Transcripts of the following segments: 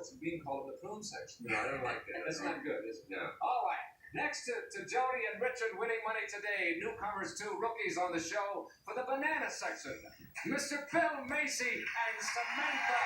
It's being called the prune section. No, I don't like that. That's not good, is it? No. All right. Next to Jody and Richard winning money today, newcomers, 2 rookies on the show for the banana section. Mr. Bill, Macy, and Samantha.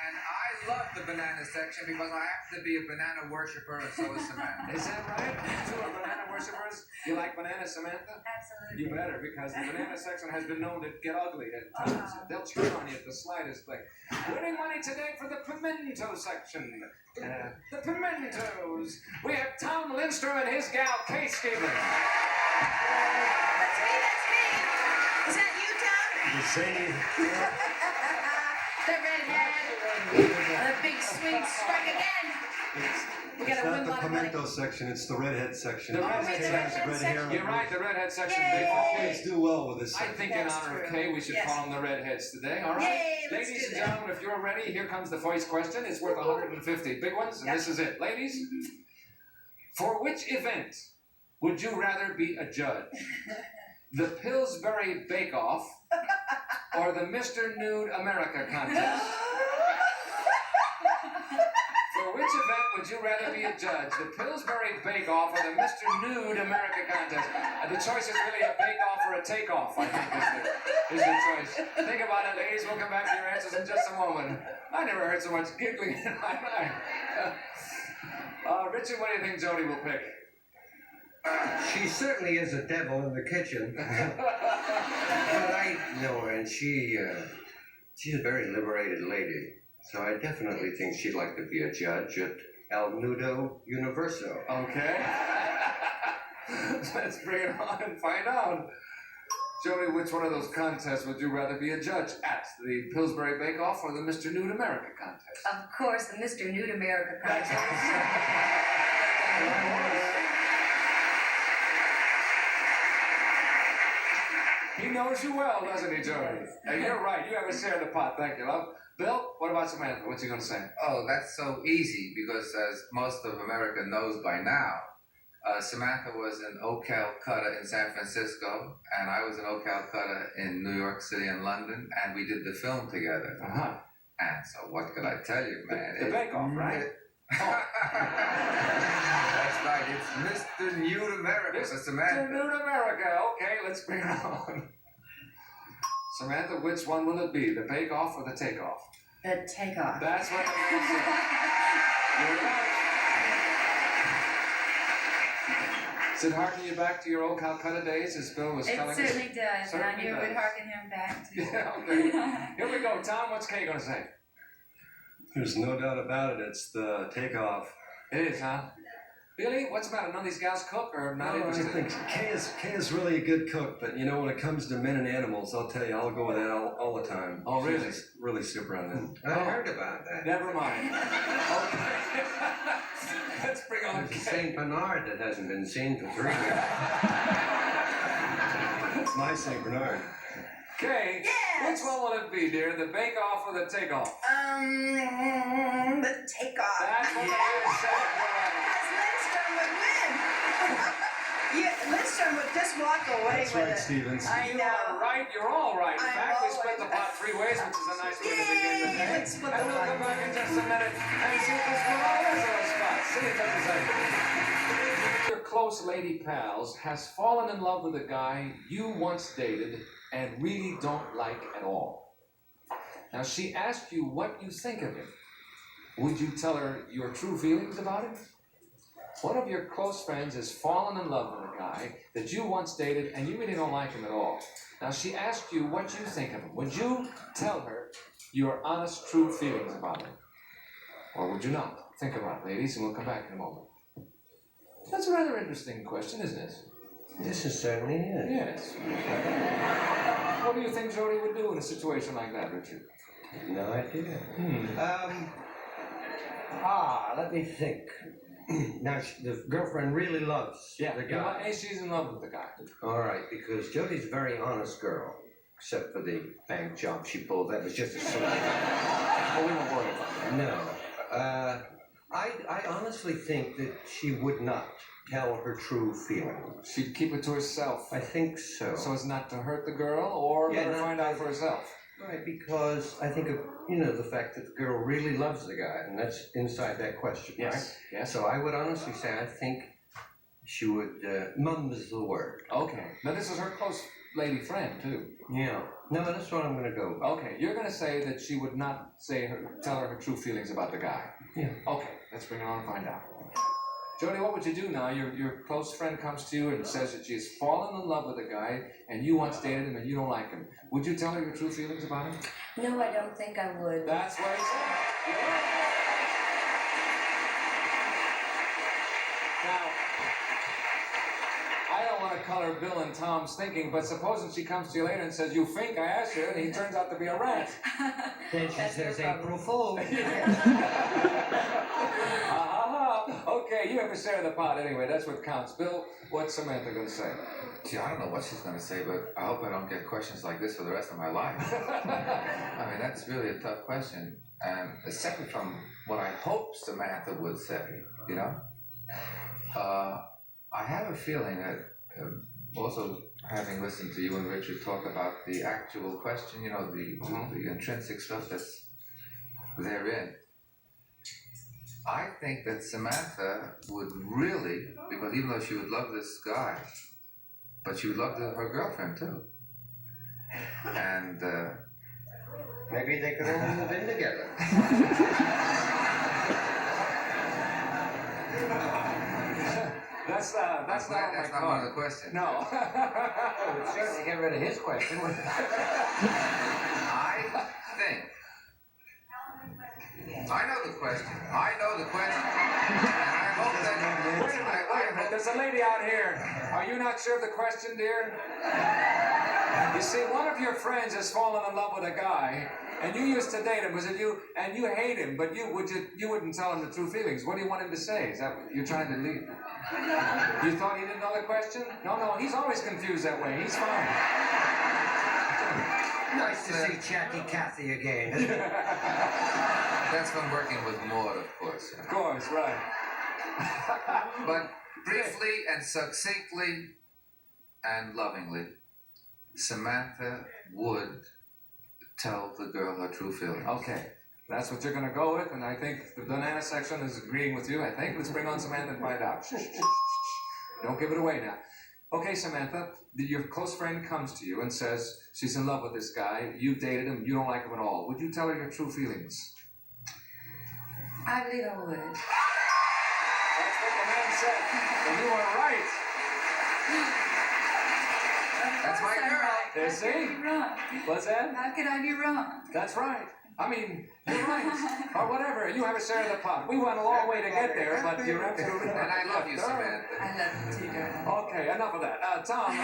And I love the banana section because I happen to be a banana worshiper, and so is Samantha. Is that right? You 2 are banana worshippers? You like bananas, Samantha? Absolutely. You better, because the banana section has been known to get ugly at times. They'll turn on you at the slightest thing. Winning money today for the pimento section. The pimentos. We have Tom Lindstrom and his gal, Kaye Stevens. That's me. Is that you, Tom? The same. The redhead. The big swing strike again. We It's gotta not win a the lot of money. pimento section, it's the redhead section. The redhead wait, the section. redhead section. You're right, the redhead section. Kids do well with this I section. think in That's honor of true. Kaye, we should Yes. call them the redheads today, all right? Yay, let's Ladies do and that. gentlemen, if you're ready, here comes the voice question. It's worth 150 big ones, and this is it. Ladies, for which event would you rather be a judge? The Pillsbury Bake Off or the Mr. Nude America contest? For which event would you rather be a judge? The Pillsbury Bake Off or the Mr. Nude America contest? The choice is really a bake off or a take off, I think is the choice. Think about it, ladies. We'll come back to your answers in just a moment. I never heard so much giggling in my life. Richard, what do you think Jody will pick? She certainly is a devil in the kitchen. But I know her, and she's a very liberated lady. So I definitely think she'd like to be a judge at El Nudo Universo. Okay. Let's bring it on and find out. Jody, which one of those contests would you rather be a judge at? The Pillsbury Bake Off or the Mr. Nude America contest? Of course, the Mr. Nude America contest. He knows you well, doesn't he, Jody? And you're right. You have a share of the pot. Thank you, love. Bill, what about Samantha? What's he going to say? Oh, that's so easy because, as most of America knows by now, Samantha was in Calcutta in San Francisco, and I was in Calcutta in New York City and London, and we did the film together. Uh-huh. And so, what could I tell you, man? The Bake Off, right? That's right. It's Mr. Nude America for Samantha. Mr. Nude America. Okay, let's bring it on. Samantha, which one will it be? The Bake Off or the Take Off? The takeoff. That's what the man said. You're right. Does it harken you back to your old Calcutta days, as Bill was telling us? It certainly does, and I Certainly knew it would does. harken him back to. Yeah, okay. Here we go. Tom, what's Kaye going to say? There's no doubt about it, it's the takeoff. It is, huh? Billy, what's the matter? None of these gals cook or not I interested? think Kaye is really a good cook, but you know, when it comes to men and animals, I'll tell you, I'll go with that all the time. Oh, really? She's really super on that. I heard about that. Never mind. Okay. Let's bring on There's a Kaye. St. Bernard that hasn't been seen for 3 years. It's my St. Bernard. Kaye, Yes. which one will it be, dear? The Bake Off or the Take Off? The takeoff. That's what it is. Because Lindstrom would win. Lindstrom would just walk away That's with right, it. Stevens. I You know. are right. You're all right. In I'm fact, we always split the pot 3 ways, which is a nice way to begin the Yay, day. let's split And the we'll pot. come back in just a minute and see if this one is our spot. See you in just a second. Your close lady pals has fallen in love with a guy you once dated and really don't like at all. Now, she asked you what you think of him. Would you tell her your true feelings about him? One of your close friends has fallen in love with a guy that you once dated and you really don't like him at all. Now, she asked you what you think of him. Would you tell her your honest, true feelings about him? Or would you not? Think about it, ladies, and we'll come back in a moment. That's a rather interesting question, isn't it? This is certainly it. Yes. What do you think Jody would do in a situation like that, Richard? No idea. Hmm. Let me think. Now, the girlfriend really loves the guy. And she's in love with the guy. All right, because Jody's a very honest girl, except for the bank job she pulled. That was just a slip. Oh, we won't worry about that. No. I honestly think that she would not tell her true feelings. She'd keep it to herself. I think so. So as not to hurt the girl or let her find out for herself. Right, because I think of, the fact that the girl really loves the guy, and that's inside that question, right? Yes. Yes. So I would honestly say I think she would, mum's the word. Okay. Now this is her close lady friend too. Yeah. No, that's what I'm going to go by. Okay. You're going to say that she would not tell her true feelings about the guy. Yeah. Okay. Let's bring her on and find out. Jody, what would you do now? Your close friend comes to you and says that she's fallen in love with a guy and you once dated him and you don't like him. Would you tell her your true feelings about him? No, I don't think I would. That's what he said. Yeah. Now, I don't want to color Bill and Tom's thinking, but supposing she comes to you later and says, "You think I asked you," and he turns out to be a rat. Then she That's says no problem. April Fool. Okay, you have a share of the pot anyway. That's what counts. Bill, what's Samantha going to say? Gee, I don't know what she's going to say, but I hope I don't get questions like this for the rest of my life. I mean, that's really a tough question. And separate from what I hope Samantha would say, I have a feeling that also having listened to you and Richard talk about the actual question, the intrinsic stuff that's therein, I think that Samantha would really, because even though she would love this guy, but she would love her girlfriend too. And Maybe they could all move in together. That's not that's on my not one of card. the questions. No. Oh, we'd certainly get rid of his question. I think. I know the question. And I hope that. Wait a minute. There's a lady out here. Are you not sure of the question, dear? You see, one of your friends has fallen in love with a guy, and you used to date him. Was it you? And you hate him, but you wouldn't tell him the true feelings. What do you want him to say? Is that what you're trying to lead? You thought he didn't know the question? No, he's always confused that way. He's fine. Nice to see Jackie Cathy again. That's from working with Maud, of course. Of course, right. But briefly and succinctly and lovingly, Samantha would tell the girl her true feelings. Okay. That's what you're going to go with, and I think the banana section is agreeing with you. I think let's bring on Samantha and find out. Shh. Don't give it away now. Okay, Samantha, your close friend comes to you and says she's in love with this guy. You've dated him. You don't like him at all. Would you tell her your true feelings? I believe I would. That's what the man said. And you are right. That's my girl. There, How could I see? be wrong? What's that? How could I be wrong? That's right. I mean, you're right. Or whatever. You have a share of the pot. We went a long way to get there, but you're absolutely right. And I love you, Samantha. I love you too, darling. Okay, enough of that. Tom,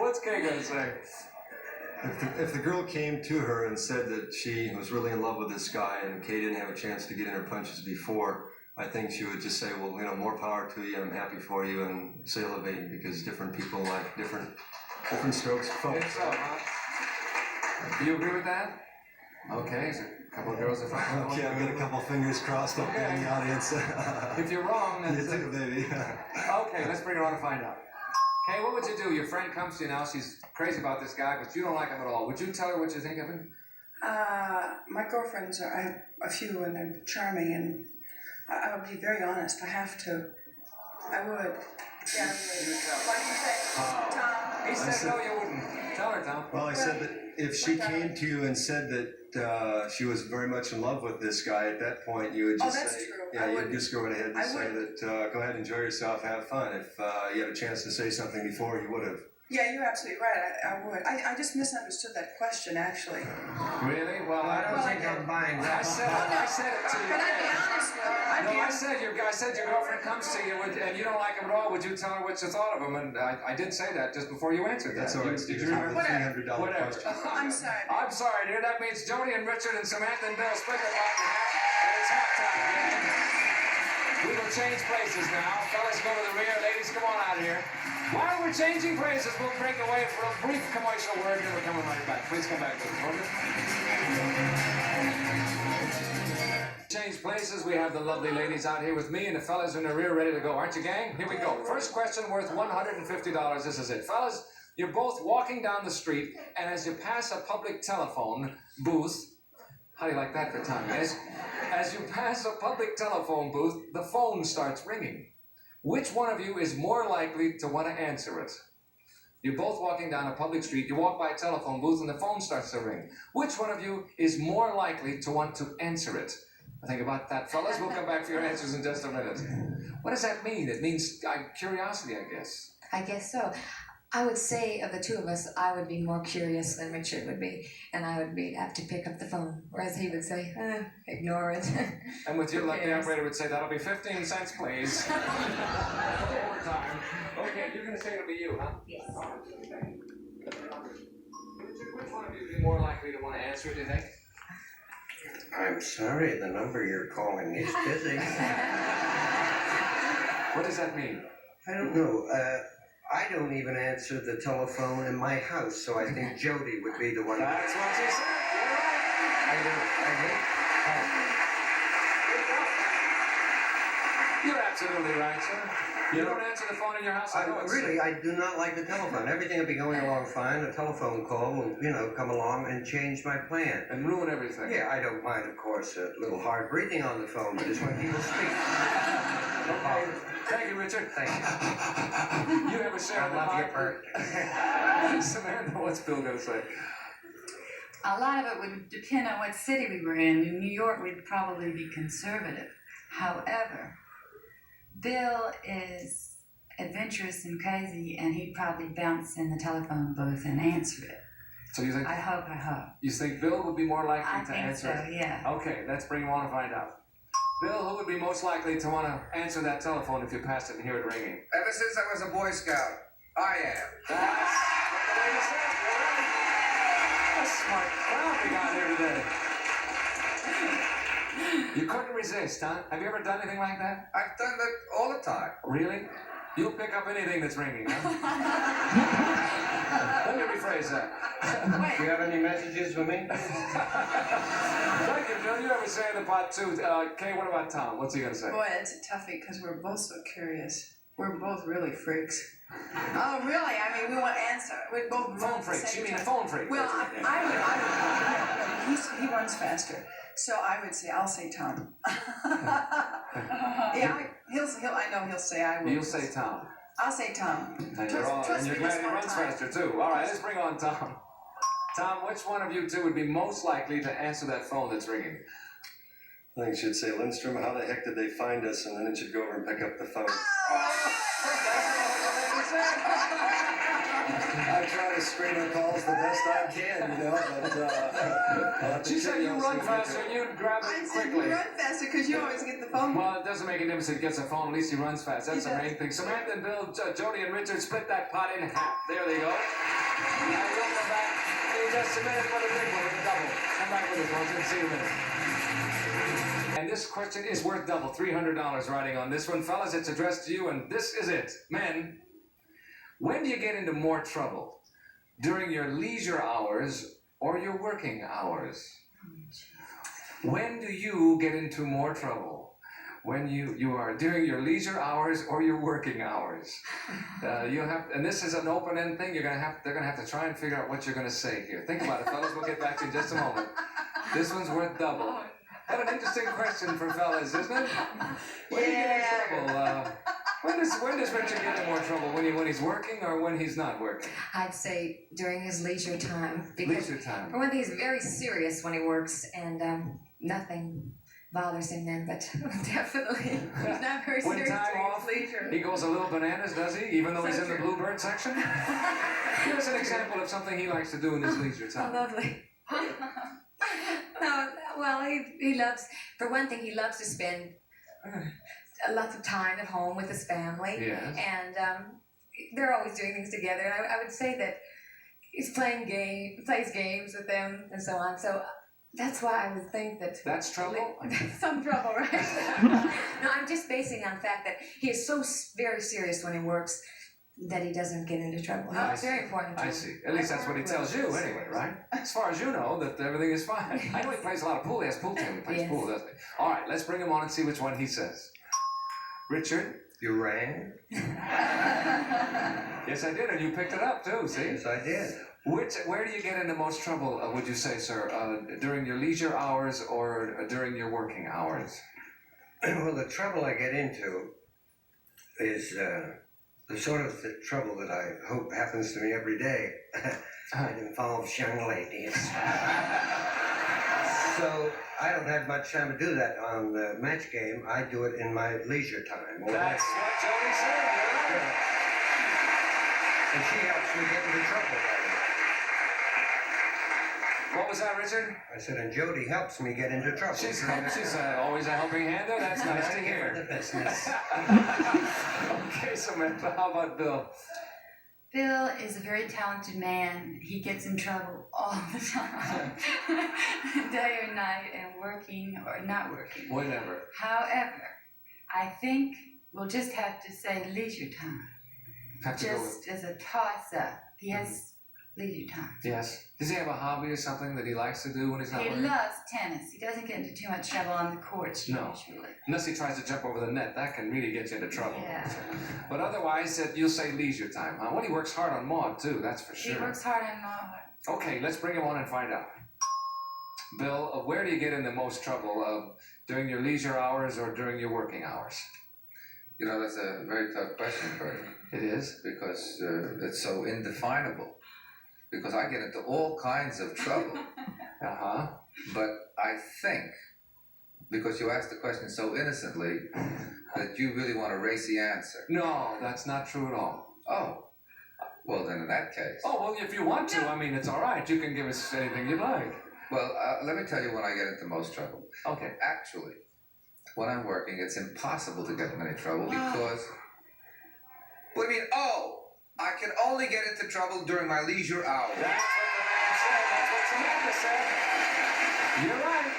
what's Kaye going to say? If the girl came to her and said that she was really in love with this guy and Kaye didn't have a chance to get in her punches before, I think she would just say, well, more power to you. I'm happy for you, and say elevating, because different people like different strokes for Think folks. so, huh? Do you agree with that? Okay, so a couple of girls are fine. Okay, I've got a couple fingers crossed up there in the audience. If you're wrong, You then... too, baby. Okay, let's bring her on and find out. Kaye, what would you do? Your friend comes to you now. She's crazy about this guy, but you don't like him at all. Would you tell her what you think of him? My girlfriends I have a few, and they're charming, and I would be very honest. I have to. I would. Yeah, I would. Like you say, Tom. He said no, you wouldn't. Tell her, Tom. Well, I said that if she came to you and said that she was very much in love with this guy, at that point you would just that's say, true. yeah, I you'd wouldn't. just go ahead and I say that, go ahead, enjoy yourself, have fun. If you had a chance to say something before, you would have. Yeah, you're absolutely right. I would. I just misunderstood that question, actually. Really? Well, I don't Well, think I'm buying I that. said it to you. Can I be honest with you? No, I said your girlfriend comes to you and you don't like him at all. Would you tell her what you thought of him? And I did say that just before you answered that. That's all right, Did Steve. you remember? $300 Whatever. question. I'm sorry. I'm sorry, dear. That means Jody and Richard and Samantha and Bill split the pot in half. And it's halftime again. We will change places now. Fellas, go to the rear. Ladies, come on out here. While we're changing places, we'll break away for a brief commercial word, then we're coming right back. Please come back, please. Change places. We have the lovely ladies out here with me, and the fellas in the rear ready to go. Aren't you, gang? Here we go. First question worth $150. This is it. Fellas, You're both walking down the street, and as you pass a public telephone booth, how do you like that for timing? As you pass a public telephone booth, the phone starts ringing. Which one of you is more likely to want to answer it? You're both walking down a public street, you walk by a telephone booth, and the phone starts to ring. Which one of you is more likely to want to answer it? Think about that, fellas. We'll come back for your answers in just a minute. What does that mean? It means curiosity, I guess. I guess so. I would say of the two of us, I would be more curious than Richard would be, and I would be apt to pick up the phone, whereas he would say, ignore it. And with your luck, the operator would say, that'll be 15 cents, please. Overtime. Okay, you're going to say it'll be you, huh? Yes. Richard, which one of you would be more likely to want to answer it, do you think? I'm sorry, the number you're calling is busy. What does that mean? I don't know. I don't even answer the telephone in my house, so I think Jody would be the one. That's what she said. You're right. I hate. You're absolutely right, sir. You don't answer the phone in your house? I do not like the telephone. Everything will be going along fine. A telephone call will, come along and change my plan. And ruin everything. Yeah, I don't mind, of course, a little hard breathing on the phone, but it's when people speak. Okay. Thank you, Richard. Thank you. You ever share I the love you, mic? Bert. Samantha, what's Bill going to say? A lot of it would depend on what city we were in. In New York, we'd probably be conservative. However, Bill is adventurous and crazy, and he'd probably bounce in the telephone booth and answer it. So you think? I hope. You think Bill would be more likely I to think answer so, it? yeah. Okay, let's bring him on and find out. Bill, who would be most likely to want to answer that telephone if you passed it and hear it ringing? Ever since I was a Boy Scout, I am. That's what the lady said. You're right. A smart crowd we got here today. You couldn't resist, huh? Have you ever done anything like that? I've done that all the time. Really? You'll pick up anything that's ringing, huh? Let me rephrase that. Do you have any messages for me? Thank you, Bill. You ever say in the pot too? Kaye, what about Tom? What's he gonna say? Boy, it's a toughie because we're both so curious. We're both really freaks. Oh, really? I mean, we want to answer. We're both Phone freaks. You mean a phone freak? Well, he runs faster. So I would say, I'll say Tom. Yeah, I know he'll say I will. You'll say Tom. I'll say Tom. And you're glad he runs faster too. All right, let's bring on Tom. Tom, which one of you two would be most likely to answer that phone that's ringing? I think it should say, Lindstrom, how the heck did they find us? And then it should go over and pick up the phone. I try to screen our calls the best I can, but She said you run faster, you'd grab I it said quickly. you run faster because you always get the phone. Well, it doesn't make a difference if he gets a phone, at least he runs fast. That's the main thing. Samantha and Bill, Jody and Richard split that pot in half. There they go. Now we'll come back in just a minute for the big one, the double. Come back with us, folks, and see you in a minute. And this question is worth double, $300 riding on this one. Fellas, it's addressed to you, and this is it. Men, when do you get into more trouble? During your leisure hours or your working hours? When do you get into more trouble? When you are during your leisure hours or your working hours? You'll have, and this is an open-end thing. They're gonna have to try and figure out what you're gonna say here. Think about it, fellas. We'll get back to you in just a moment. This one's worth double. What an interesting question for fellas, isn't it? When do you get in trouble? When does Richard get in more trouble? When he's working or when he's not working? I'd say during his leisure time. Because Leisure time. for one thing, he's very serious when he works, and nothing bothers him then, but definitely he's not very When serious time during off, his leisure. he goes a little bananas, does he? Even though he's in the bluebird section? Here's an example of something he likes to do in his leisure Oh, time. lovely. No, well, he loves, for one thing, he loves to spend lots of time at home with his family. Yes. And they're always doing things together. And I would say that he's plays games with them and so on. So that's why I would think that... That's trouble? Some trouble, right? No, I'm just basing on the fact that he is so very serious when he works that he doesn't get into trouble. I It's very important to I him. see. At least that's what he tells you anyway, right? As far as you know, that everything is fine. I know he plays a lot of pool. He has pool team. He plays Yes. pool, doesn't he? All right, let's bring him on and see which one he says. Richard, You rang? Yes, I did, and you picked it up too, see? Yes, I did. Where do you get into most trouble, would you say, sir? During your leisure hours or during your working hours? Well, the trouble I get into is the sort of the trouble that I hope happens to me every day. It involves young ladies. So I don't have much time to do that on the match game. I do it in my leisure time. That's what Jody said, you're right. And she helps me get into trouble. What was that, Richard? I said, and Jody helps me get into trouble. She's always a helping hand there. That's nice to hear. The business. Okay, Samantha, how about Bill? Bill is a very talented man. He gets in trouble all the time, day or night, and working or not working. Whatever. However, I think we'll just have to say leisure time. Have to go with. Just as a toss-up. He has leisure time. Yes. Does he have a hobby or something that he likes to do when he's not He working? loves tennis. He doesn't get into too much trouble on the courts No. usually. Unless he tries to jump over the net, that can really get you into trouble. Yeah. But otherwise, you'll say leisure time, huh? Well, he works hard on Maud, too, that's for sure. He works hard on Maud. Okay, let's bring him on and find out. Bill, where do you get in the most trouble? During your leisure hours or during your working hours? You know, that's a very tough question, Bert, It is? because it's so indefinable. Because I get into all kinds of trouble. Uh-huh. But I think, because you asked the question so innocently, that you really want a racy answer. No, that's not true at all. Oh, well then in that case. Oh, well, if you want to, I mean, it's all right. You can give us anything you'd like. Well, let me tell you when I get into most trouble. Okay. Actually, when I'm working, it's impossible to get in any trouble because... What do you mean, oh? I can only get into trouble during my leisure hours. That's what the man said. That's what Samantha said. You're right.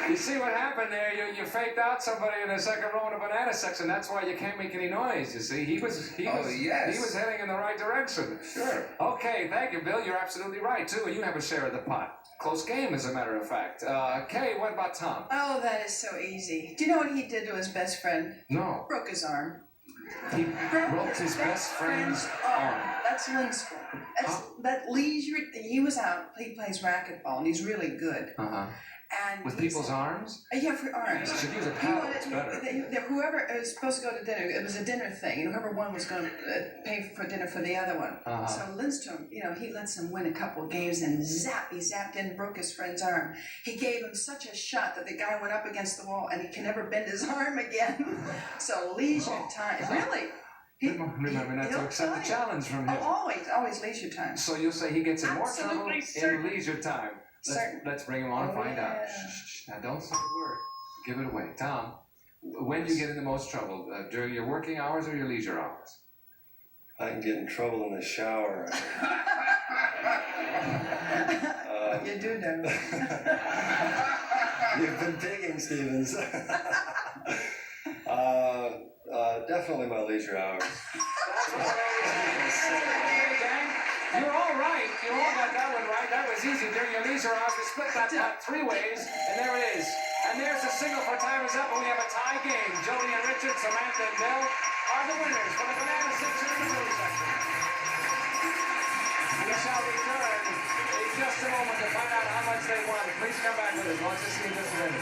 You see what happened there? You faked out somebody in the second row in a banana section. That's why you can't make any noise, you see. He was heading in the right direction. Sure. Okay, thank you, Bill. You're absolutely right, too. And you have a share of the pot. Close game, as a matter of fact. Kaye, what about Tom? Oh, that is so easy. Do you know what he did to his best friend? No. Broke his arm. He broke his best friend's arm. That's Lindstrom. That leisure. He was out. He plays racquetball, and he's really good. Uh-huh. And With people's arms? Yeah, for arms. Should use a paddle. It's better. Whoever was supposed to go to dinner, it was a dinner thing, and whoever won was going to pay for dinner for the other one. Uh-huh. So Lindstrom, he lets him win a couple of games, and he zapped in, broke his friend's arm. He gave him such a shot that the guy went up against the wall, and he can never bend his arm again. So leisure time, really. Remember not to accept the challenge from him. Oh, always leisure time. So you'll say he gets in more trouble Absolutely in certain. leisure time. Let's bring him on and find out. Shh. Now don't say a word. Give it away. Tom, when do you get in the most trouble? During your working hours or your leisure hours? I can get in trouble in the shower. You do know. You've been digging, Stevens. Definitely my leisure hours. You're all right. You all got that one right. That was easy. During your leisure hours, we split that pot 3 ways, and there it is. And there's the signal for time is up, and we have a tie game. Jody and Richard, Samantha and Bill are the winners for the banana section in the blue section. We shall return in just a moment to find out how much they won. Please come back with us. Once you see this minute.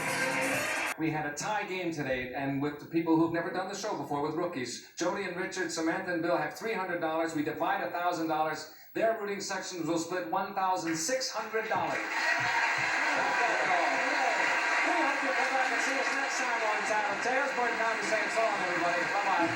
We had a tie game today, and with the people who've never done the show before, with rookies. Jody and Richard, Samantha and Bill have $300. We divide $1,000. Their rooting sections will split $1,600. We hope you come back and see us next time on TattleTales. Bert Conley saying so long, everybody. Bye-bye.